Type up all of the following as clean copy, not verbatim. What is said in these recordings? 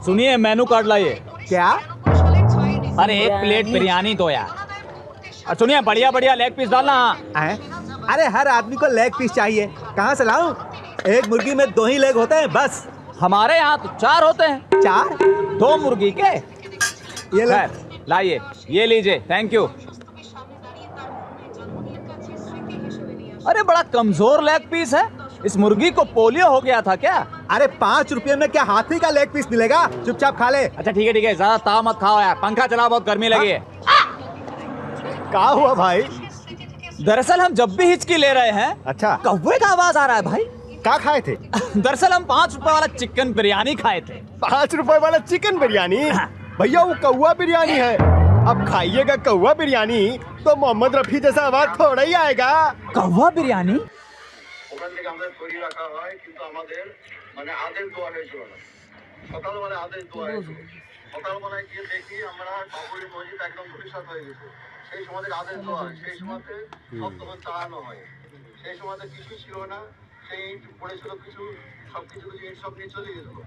सुनिए menu card लाइए। क्या? अरे एक प्लेट बिरयानी दो यार। और सुनिए बढ़िया बढ़िया लेग पीस डालना। है? अरे हर आदमी को लेग पीस चाहिए, कहाँ से लाऊं? एक मुर्गी में 2 ही लेग होते हैं बस। हमारे यहाँ तो 4 होते हैं। 4? 2 मुर्गी के। ये ले। लाइए, ये लीजिए, थैंक यू। अरे बड़ा कमजोर लेग पीस है। इस मुर्गी को पोलियो हो गया था क्या? अरे 5 रुपए में क्या हाथी का लेग पीस मिलेगा? चुपचाप खा ले। अच्छा ठीक है, ज्यादा ताव मत खाओ यार। पंखा चलाओ, बहुत गर्मी लगी है। क्या हुआ भाई? दरअसल हम जब भी हिचकी ले रहे हैं, अच्छा, कौवे का आवाज आ रहा है भाई। क्या खाए थे? दरअसल हम 5 रुपए वाला चिकन बिरयानी खाए थे। 5 रुपए वाला चिकन बिरयानी? भैया वो कौवा बिरयानी है। अब खाइएगा कौवा बिरयानी तो मोहम्मद रफी जैसा आवाज थोड़ा ही आएगा। कौवा बिरयानी? ওখান থেকে আমাদের তৈরি রাখা হয়, কিন্তু আমাদের মানে আদেশ দোয়া হয়েছিল না। সকালবেলায় আদেশ দোয়া হয়েছিল। সকালবেলায় গিয়ে দেখি আমরা কাপড়ি মসজিদ একদম ধূলিসাৎ হয়ে গেছে। সেই সময় আদেশ দোয়া হয়, সেই সময়তে সব তখন চালানো হয়। সেই সময়তে কিছুই ছিল না, সেই পড়েছিল কিছু, সব কিছু জিনিস সব নিয়ে চলে গেছিল।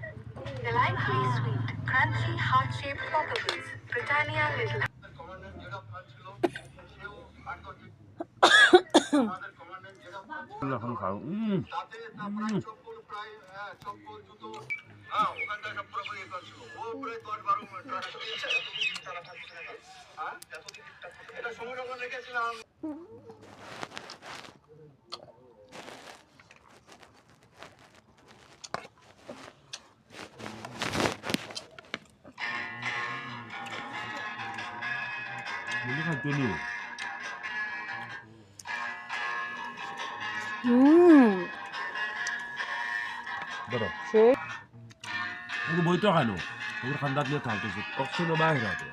Delightfully sweet, crunchy, heart-shaped poppables. Britannia Little. Commandant যেটা ফান ছিল সেও আন্তর্জাতিক আমাদের কমান্ডেন্ট যেটা এখন খাও তাতে প্রায় চপ্পল প্রায় চপ্পল জুতো ওখানটা সব পুরোপুরি ছিল। ও প্রায় 10-12 মিনিট তারা থাকছে না। এতদিন এটা সময় যখন রেখেছিলাম। মুরগি খাইতে নিও বড় ওকে বইতো খানো ওকে খান্দাত নিয়ে থাকতেছে অক্সিজেন বাইরে আছে